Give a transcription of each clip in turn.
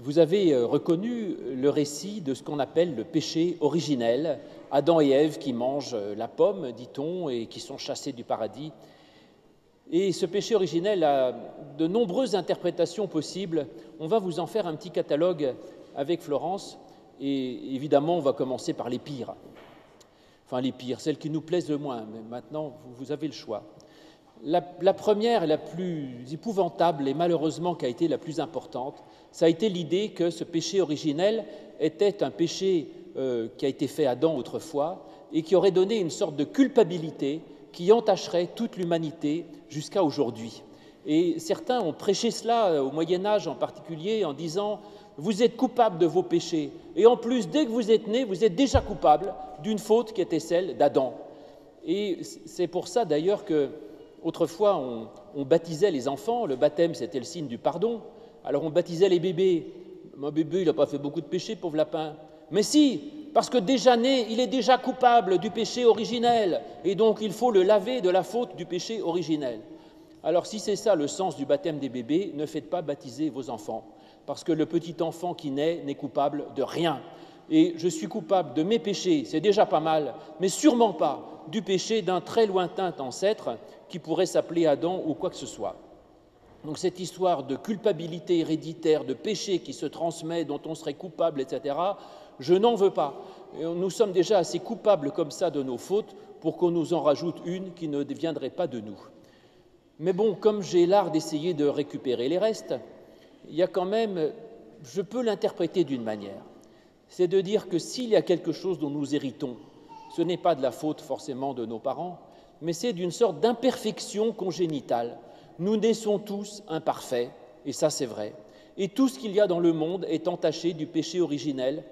Vous avez reconnu le récit de ce qu'on appelle le péché originel, Adam et Ève qui mangent la pomme, dit-on, et qui sont chassés du paradis. Et ce péché originel a de nombreuses interprétations possibles. On va vous en faire un petit catalogue avec Florence, et évidemment, on va commencer par les pires. Enfin, les pires, celles qui nous plaisent le moins, mais maintenant, vous avez le choix. La première et la plus épouvantable, et malheureusement qui a été la plus importante, ça a été l'idée que ce péché originel était un péché qui a été fait à Adam autrefois et qui aurait donné une sorte de culpabilité qui entacherait toute l'humanité jusqu'à aujourd'hui. Et certains ont prêché cela au Moyen-Âge en particulier en disant « vous êtes coupable de vos péchés et en plus, dès que vous êtes né, vous êtes déjà coupable d'une faute qui était celle d'Adam ». Et c'est pour ça d'ailleurs que autrefois, on baptisait les enfants, le baptême c'était le signe du pardon, alors on baptisait les bébés. Mon bébé, il n'a pas fait beaucoup de péchés, pauvre lapin. Mais si, parce que déjà né, il est déjà coupable du péché originel, et donc il faut le laver de la faute du péché originel. Alors si c'est ça le sens du baptême des bébés, ne faites pas baptiser vos enfants, parce que le petit enfant qui naît n'est coupable de rien. Et je suis coupable de mes péchés, c'est déjà pas mal, mais sûrement pas du péché d'un très lointain ancêtre qui pourrait s'appeler Adam ou quoi que ce soit. Donc cette histoire de culpabilité héréditaire, de péché qui se transmet, dont on serait coupable, etc., je n'en veux pas. Nous sommes déjà assez coupables comme ça de nos fautes pour qu'on nous en rajoute une qui ne viendrait pas de nous. Mais bon, comme j'ai l'art d'essayer de récupérer les restes, il y a quand même, je peux l'interpréter d'une manière. C'est de dire que s'il y a quelque chose dont nous héritons, ce n'est pas de la faute forcément de nos parents, mais c'est d'une sorte d'imperfection congénitale. Nous naissons tous imparfaits, et ça c'est vrai. Et tout ce qu'il y a dans le monde est entaché du péché originel.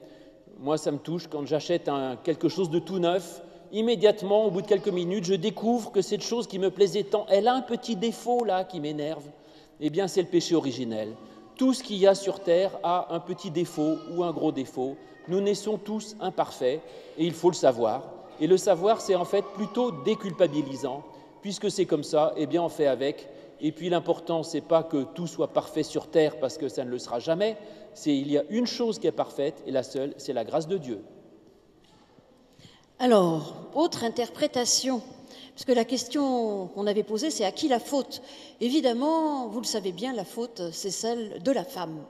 Moi, ça me touche quand j'achète quelque chose de tout neuf. Immédiatement, au bout de quelques minutes, je découvre que cette chose qui me plaisait tant, elle a un petit défaut là qui m'énerve. Eh bien, c'est le péché originel. Tout ce qu'il y a sur Terre a un petit défaut ou un gros défaut. Nous naissons tous imparfaits, et il faut le savoir. Et le savoir, c'est en fait plutôt déculpabilisant. Puisque c'est comme ça, eh bien, on fait avec. Et puis l'important, ce n'est pas que tout soit parfait sur Terre, parce que ça ne le sera jamais. Il y a une chose qui est parfaite, et la seule, c'est la grâce de Dieu. Alors, autre interprétation, parce que la question qu'on avait posée, c'est à qui la faute? Évidemment, vous le savez bien, la faute, c'est celle de la femme.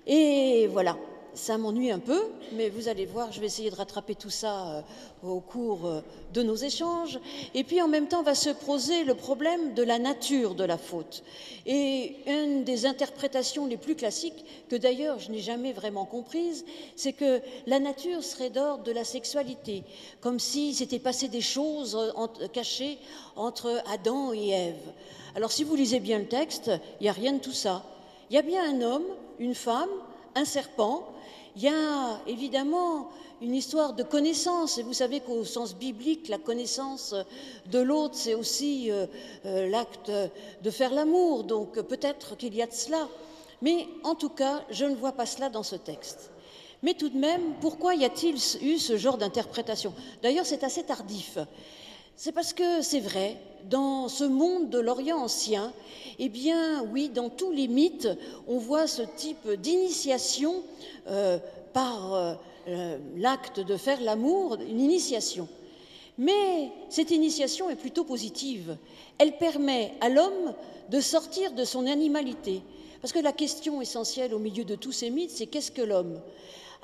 Et voilà, ça m'ennuie un peu, mais vous allez voir, je vais essayer de rattraper tout ça au cours de nos échanges. Et puis en même temps, va se poser le problème de la nature de la faute. Et une des interprétations les plus classiques, que d'ailleurs je n'ai jamais vraiment comprise, c'est que la nature serait d'ordre de la sexualité, comme si s'était passé des choses cachées entre Adam et Ève. Alors si vous lisez bien le texte, il n'y a rien de tout ça. Il y a bien un homme, une femme, un serpent. Il y a évidemment une histoire de connaissance, et vous savez qu'au sens biblique, la connaissance de l'autre, c'est aussi l'acte de faire l'amour, donc peut-être qu'il y a de cela. Mais en tout cas, je ne vois pas cela dans ce texte. Mais tout de même, pourquoi y a-t-il eu ce genre d'interprétation? D'ailleurs, c'est assez tardif. C'est parce que c'est vrai, dans ce monde de l'Orient ancien, eh bien oui, dans tous les mythes, on voit ce type d'initiation par l'acte de faire l'amour, une initiation. Mais cette initiation est plutôt positive. Elle permet à l'homme de sortir de son animalité. Parce que la question essentielle au milieu de tous ces mythes, c'est qu'est-ce que l'homme?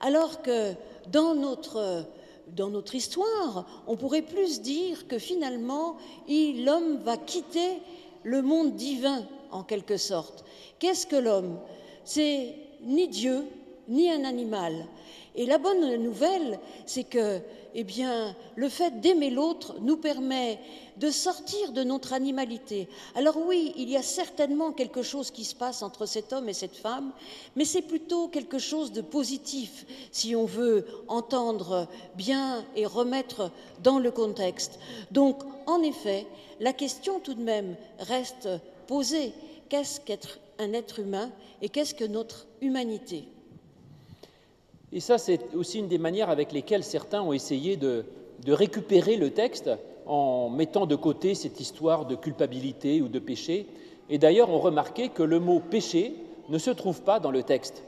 Alors que dans notre histoire, on pourrait plus dire que finalement, l'homme va quitter le monde divin, en quelque sorte. Qu'est-ce que l'homme? C'est ni Dieu, ni un animal. Et la bonne nouvelle, c'est que, eh bien, le fait d'aimer l'autre nous permet de sortir de notre animalité. Alors oui, il y a certainement quelque chose qui se passe entre cet homme et cette femme, mais c'est plutôt quelque chose de positif, si on veut entendre bien et remettre dans le contexte. Donc, en effet, la question tout de même reste posée. Qu'est-ce qu'être un être humain et qu'est-ce que notre humanité ? Et ça, c'est aussi une des manières avec lesquelles certains ont essayé de récupérer le texte en mettant de côté cette histoire de culpabilité ou de péché. Et d'ailleurs, on remarquait que le mot « péché » ne se trouve pas dans le texte.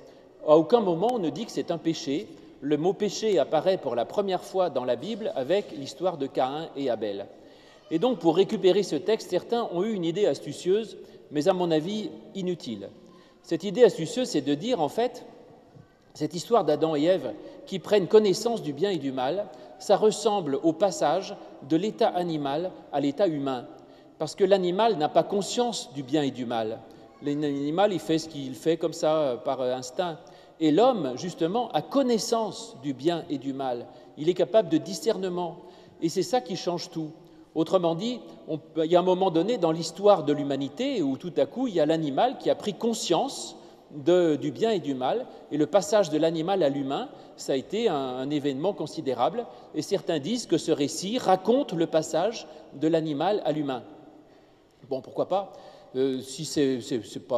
À aucun moment on ne dit que c'est un péché. Le mot péché apparaît pour la première fois dans la Bible avec l'histoire de Caïn et Abel. Et donc, pour récupérer ce texte, certains ont eu une idée astucieuse, mais à mon avis inutile. Cette idée astucieuse, c'est de dire, en fait, cette histoire d'Adam et Ève qui prennent connaissance du bien et du mal, ça ressemble au passage de l'état animal à l'état humain. Parce que l'animal n'a pas conscience du bien et du mal. L'animal, il fait ce qu'il fait comme ça, par instinct. Et l'homme, justement, a connaissance du bien et du mal. Il est capable de discernement. Et c'est ça qui change tout. Autrement dit, il y a un moment donné dans l'histoire de l'humanité où tout à coup, il y a l'animal qui a pris conscience du bien et du mal. Et le passage de l'animal à l'humain, ça a été un événement considérable. Et certains disent que ce récit raconte le passage de l'animal à l'humain. Bon, pourquoi pas ? Si c'est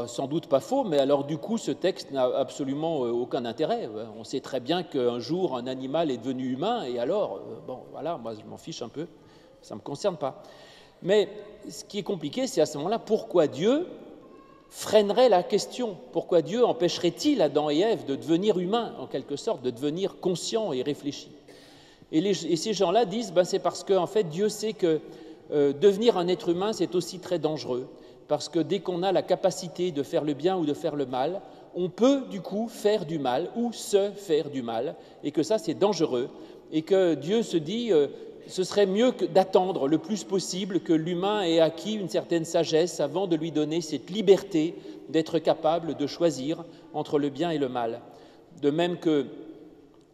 sans doute pas faux, mais alors du coup, ce texte n'a absolument aucun intérêt. On sait très bien qu'un jour, un animal est devenu humain, et alors, bon, voilà, moi, je m'en fiche un peu, ça ne me concerne pas. Mais ce qui est compliqué, c'est à ce moment-là, pourquoi Dieu freinerait la question ? Pourquoi Dieu empêcherait-il Adam et Ève de devenir humains, en quelque sorte, de devenir conscients et réfléchis ? Et ces gens-là disent, c'est parce que en fait, Dieu sait que devenir un être humain, c'est aussi très dangereux. Parce que dès qu'on a la capacité de faire le bien ou de faire le mal, on peut du coup faire du mal ou se faire du mal, et que ça c'est dangereux, et que Dieu se dit ce serait mieux d'attendre le plus possible que l'humain ait acquis une certaine sagesse avant de lui donner cette liberté d'être capable de choisir entre le bien et le mal. De même que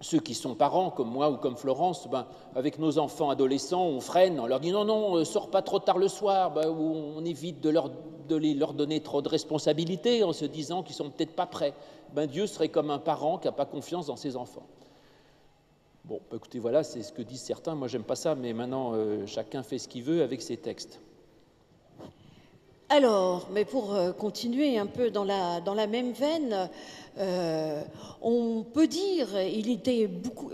ceux qui sont parents, comme moi ou comme Florence, avec nos enfants adolescents, on freine, on leur dit non, sors pas trop tard le soir, ou on évite de leur donner trop de responsabilités en se disant qu'ils ne sont peut-être pas prêts. Dieu serait comme un parent qui n'a pas confiance dans ses enfants. Bon, écoutez, voilà, c'est ce que disent certains, moi j'aime pas ça, mais maintenant chacun fait ce qu'il veut avec ses textes. Alors, mais pour continuer un peu dans la même veine, on peut dire,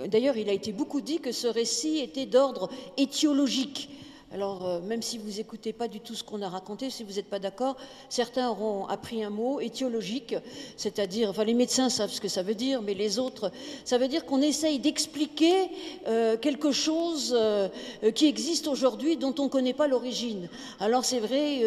d'ailleurs il a été beaucoup dit que ce récit était d'ordre étiologique. Alors, même si vous n'écoutez pas du tout ce qu'on a raconté, si vous n'êtes pas d'accord, certains auront appris un mot, étiologique, c'est-à-dire, les médecins savent ce que ça veut dire, mais les autres, ça veut dire qu'on essaye d'expliquer quelque chose qui existe aujourd'hui dont on ne connaît pas l'origine. Alors, c'est vrai,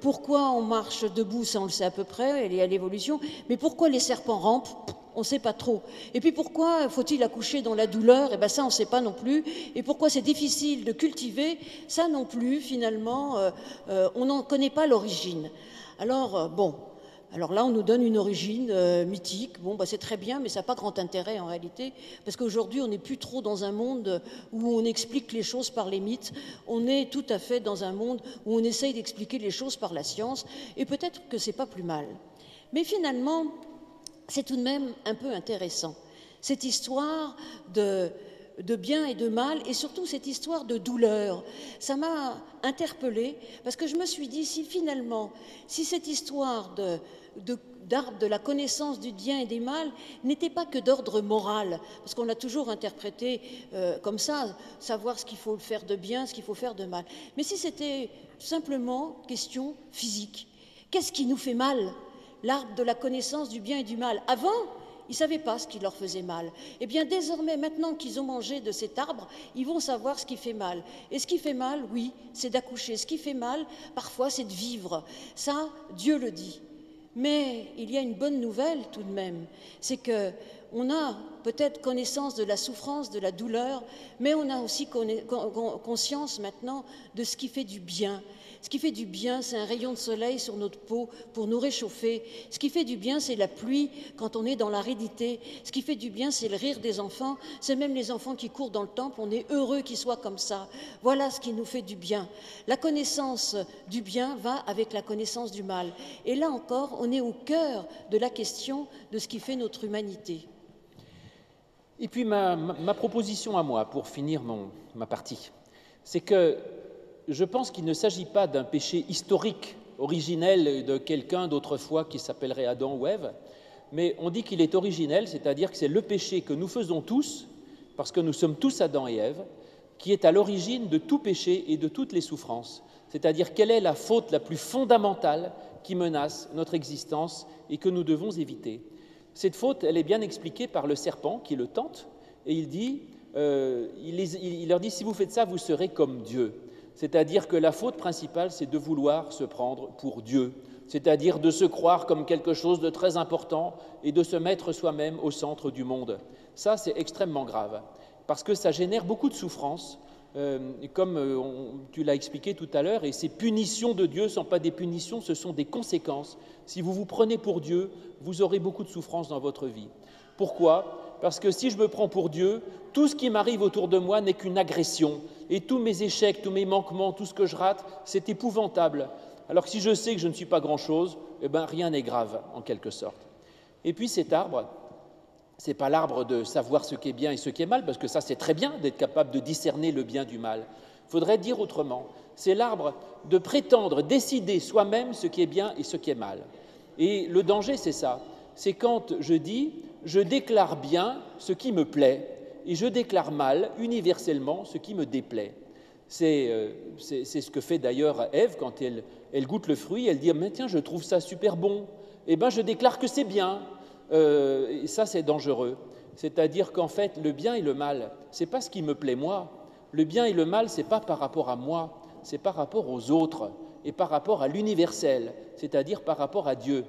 pourquoi on marche debout, ça on le sait à peu près, il y a l'évolution, mais pourquoi les serpents rampent ? On ne sait pas trop. Et puis pourquoi faut-il accoucher dans la douleur ? Ça, on ne sait pas non plus. Et pourquoi c'est difficile de cultiver ? Ça non plus, finalement, on n'en connaît pas l'origine. Alors, alors là, on nous donne une origine mythique. C'est très bien, mais ça n'a pas grand intérêt en réalité, parce qu'aujourd'hui, on n'est plus trop dans un monde où on explique les choses par les mythes. On est tout à fait dans un monde où on essaye d'expliquer les choses par la science, et peut-être que ce n'est pas plus mal. Mais finalement, c'est tout de même un peu intéressant, cette histoire de bien et de mal, et surtout cette histoire de douleur. Ça m'a interpellée, parce que je me suis dit, si cette histoire d'arbre de la connaissance du bien et des mal n'était pas que d'ordre moral, parce qu'on l'a toujours interprété comme ça, savoir ce qu'il faut faire de bien, ce qu'il faut faire de mal. Mais si c'était simplement question physique, qu'est-ce qui nous fait mal ? L'arbre de la connaissance du bien et du mal. Avant, ils ne savaient pas ce qui leur faisait mal. Eh bien, désormais, maintenant qu'ils ont mangé de cet arbre, ils vont savoir ce qui fait mal. Et ce qui fait mal, oui, c'est d'accoucher. Ce qui fait mal, parfois, c'est de vivre. Ça, Dieu le dit. Mais il y a une bonne nouvelle tout de même. C'est qu'on a peut-être connaissance de la souffrance, de la douleur, mais on a aussi conscience maintenant de ce qui fait du bien. Ce qui fait du bien, c'est un rayon de soleil sur notre peau pour nous réchauffer. Ce qui fait du bien, c'est la pluie quand on est dans l'aridité. Ce qui fait du bien, c'est le rire des enfants. C'est même les enfants qui courent dans le temple. On est heureux qu'ils soient comme ça. Voilà ce qui nous fait du bien. La connaissance du bien va avec la connaissance du mal. Et là encore, on est au cœur de la question de ce qui fait notre humanité. Et puis ma proposition à moi, pour finir ma partie, c'est que je pense qu'il ne s'agit pas d'un péché historique, originel de quelqu'un d'autrefois qui s'appellerait Adam ou Ève, mais on dit qu'il est originel, c'est-à-dire que c'est le péché que nous faisons tous, parce que nous sommes tous Adam et Ève, qui est à l'origine de tout péché et de toutes les souffrances. C'est-à-dire quelle est la faute la plus fondamentale qui menace notre existence et que nous devons éviter. Cette faute, elle est bien expliquée par le serpent qui le tente, et il dit, il leur dit, si vous faites ça, vous serez comme Dieu. C'est-à-dire que la faute principale, c'est de vouloir se prendre pour Dieu, c'est-à-dire de se croire comme quelque chose de très important et de se mettre soi-même au centre du monde. Ça, c'est extrêmement grave, parce que ça génère beaucoup de souffrance, comme tu l'as expliqué tout à l'heure, et ces punitions de Dieu ne sont pas des punitions, ce sont des conséquences. Si vous vous prenez pour Dieu, vous aurez beaucoup de souffrance dans votre vie. Pourquoi ? Parce que si je me prends pour Dieu, tout ce qui m'arrive autour de moi n'est qu'une agression. Et tous mes échecs, tous mes manquements, tout ce que je rate, c'est épouvantable. Alors que si je sais que je ne suis pas grand-chose, eh bien, rien n'est grave, en quelque sorte. Et puis cet arbre, ce n'est pas l'arbre de savoir ce qui est bien et ce qui est mal, parce que ça, c'est très bien d'être capable de discerner le bien du mal. Il faudrait dire autrement. C'est l'arbre de prétendre décider soi-même ce qui est bien et ce qui est mal. Et le danger, c'est ça. C'est quand je dis, je déclare bien ce qui me plaît et je déclare mal, universellement, ce qui me déplaît. C'est ce que fait d'ailleurs Ève quand elle goûte le fruit, elle dit « Mais tiens, je trouve ça super bon. » Eh bien, je déclare que c'est bien. Et ça, c'est dangereux. C'est-à-dire qu'en fait, le bien et le mal, ce n'est pas ce qui me plaît moi. Le bien et le mal, ce n'est pas par rapport à moi, c'est par rapport aux autres et par rapport à l'universel, c'est-à-dire par rapport à Dieu.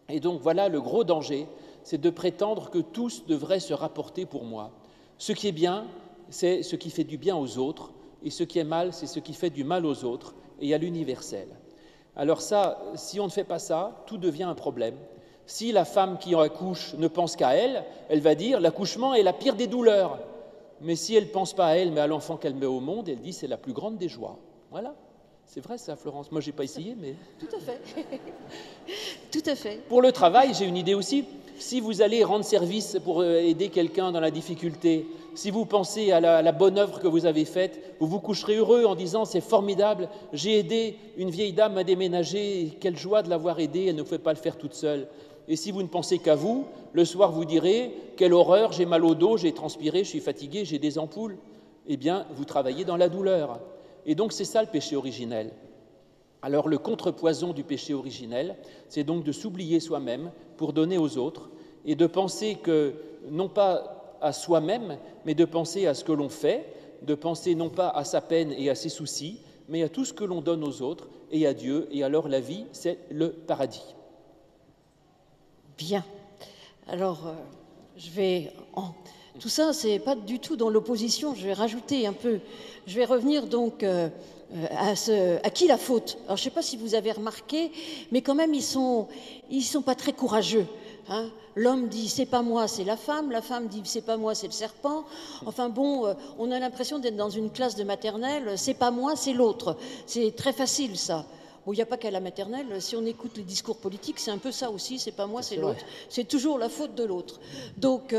Et donc voilà le gros danger, c'est de prétendre que tous devraient se rapporter pour moi. Ce qui est bien, c'est ce qui fait du bien aux autres, et ce qui est mal, c'est ce qui fait du mal aux autres et à l'universel. Alors ça, si on ne fait pas ça, tout devient un problème. Si la femme qui accouche ne pense qu'à elle, elle va dire « l'accouchement est la pire des douleurs ». Mais si elle ne pense pas à elle, mais à l'enfant qu'elle met au monde, elle dit « c'est la plus grande des joies ». Voilà. C'est vrai ça, Florence. Moi, je n'ai pas essayé, mais... Tout à fait. Tout à fait. Pour le travail, j'ai une idée aussi. Si vous allez rendre service pour aider quelqu'un dans la difficulté, si vous pensez à la bonne œuvre que vous avez faite, vous vous coucherez heureux en disant « c'est formidable, j'ai aidé une vieille dame à déménager, quelle joie de l'avoir aidée, elle ne pouvait pas le faire toute seule ». Et si vous ne pensez qu'à vous, le soir vous direz « quelle horreur, j'ai mal au dos, j'ai transpiré, je suis fatigué, j'ai des ampoules ». Eh bien, vous travaillez dans la douleur. Et donc, c'est ça le péché originel. Alors, le contrepoison du péché originel, c'est donc de s'oublier soi-même pour donner aux autres et de penser que, non pas à soi-même, mais de penser à ce que l'on fait, de penser non pas à sa peine et à ses soucis, mais à tout ce que l'on donne aux autres et à Dieu. Et alors, la vie, c'est le paradis. Bien. Alors, je vais... Tout ça, ce n'est pas du tout dans l'opposition. Je vais rajouter un peu. Je vais revenir donc à qui la faute. Alors, je ne sais pas si vous avez remarqué, mais quand même, ils sont pas très courageux. Hein. L'homme dit c'est pas moi, c'est la femme dit c'est pas moi, c'est le serpent. Enfin bon, on a l'impression d'être dans une classe de maternelle. C'est pas moi, c'est l'autre. C'est très facile ça. Bon, il n'y a pas qu'à la maternelle, si on écoute les discours politiques, c'est un peu ça aussi, c'est pas moi, c'est l'autre. C'est toujours la faute de l'autre. Donc,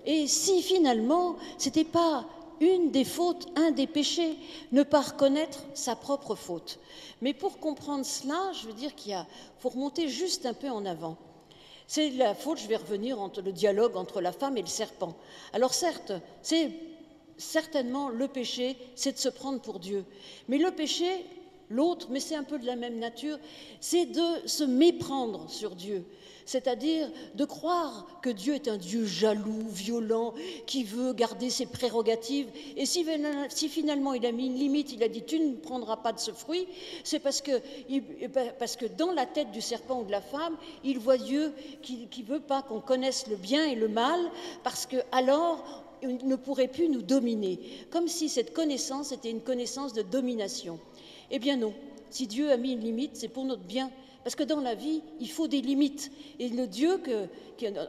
et si finalement, ce n'était pas une des fautes, un des péchés, ne pas reconnaître sa propre faute. Mais pour comprendre cela, je veux dire qu'il faut remonter juste un peu en avant. C'est la faute, je vais revenir, entre le dialogue entre la femme et le serpent. Alors certes, c'est certainement le péché, c'est de se prendre pour Dieu. Mais le péché... L'autre, mais c'est un peu de la même nature, c'est de se méprendre sur Dieu, c'est-à-dire de croire que Dieu est un Dieu jaloux, violent, qui veut garder ses prérogatives. Et si finalement il a mis une limite, il a dit « tu ne prendras pas de ce fruit », c'est parce que dans la tête du serpent ou de la femme, il voit Dieu qui ne veut pas qu'on connaisse le bien et le mal, parce que alors il ne pourrait plus nous dominer, comme si cette connaissance était une connaissance de domination. Eh bien non, si Dieu a mis une limite, c'est pour notre bien, parce que dans la vie, il faut des limites. Et le Dieu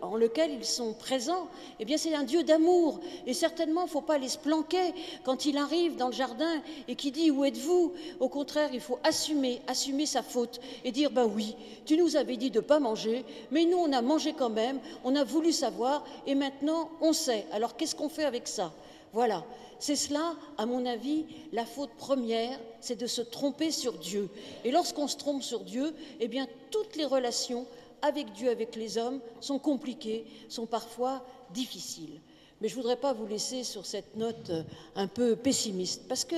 en lequel ils sont présents, eh bien c'est un Dieu d'amour. Et certainement, il ne faut pas aller se planquer quand il arrive dans le jardin et qu'il dit « Où êtes-vous » Au contraire, il faut assumer sa faute et dire « Ben oui, tu nous avais dit de ne pas manger, mais nous on a mangé quand même, on a voulu savoir et maintenant on sait. Alors qu'est-ce qu'on fait avec ça ?» Voilà. C'est cela, à mon avis, la faute première, c'est de se tromper sur Dieu. Et lorsqu'on se trompe sur Dieu, eh bien, toutes les relations avec Dieu, avec les hommes, sont compliquées, sont parfois difficiles. Mais je ne voudrais pas vous laisser sur cette note un peu pessimiste, parce que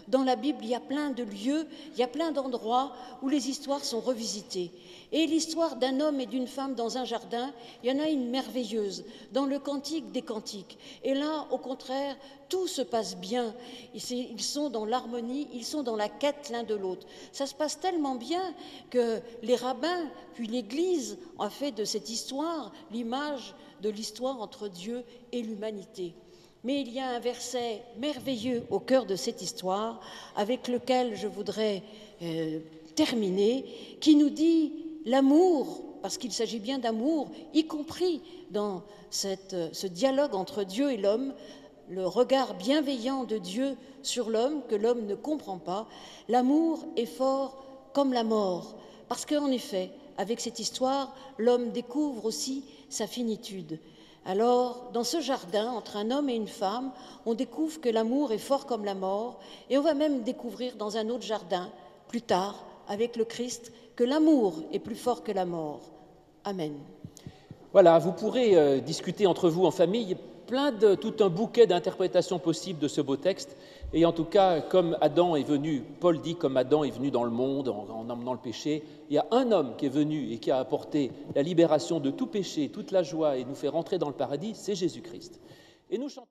dans la Bible, il y a plein de lieux, il y a plein d'endroits où les histoires sont revisitées. Et l'histoire d'un homme et d'une femme dans un jardin, il y en a une merveilleuse, dans le Cantique des Cantiques. Et là, au contraire, tout se passe bien. Ils sont dans l'harmonie, ils sont dans la quête l'un de l'autre. Ça se passe tellement bien que les rabbins, puis l'Église, ont fait de cette histoire l'image de l'histoire entre Dieu et l'humanité. Mais il y a un verset merveilleux au cœur de cette histoire, avec lequel je voudrais terminer, qui nous dit l'amour, parce qu'il s'agit bien d'amour, y compris dans ce dialogue entre Dieu et l'homme, le regard bienveillant de Dieu sur l'homme que l'homme ne comprend pas. L'amour est fort comme la mort, parce qu'en effet, avec cette histoire, l'homme découvre aussi sa finitude. Alors, dans ce jardin, entre un homme et une femme, on découvre que l'amour est fort comme la mort, et on va même découvrir dans un autre jardin, plus tard, avec le Christ, que l'amour est plus fort que la mort. Amen. Voilà, vous pourrez discuter entre vous en famille tout un bouquet d'interprétations possibles de ce beau texte. Et en tout cas, comme Adam est venu, Paul dit, comme Adam est venu dans le monde en emmenant le péché, il y a un homme qui est venu et qui a apporté la libération de tout péché, toute la joie et nous fait rentrer dans le paradis, c'est Jésus-Christ. Et nous chantons.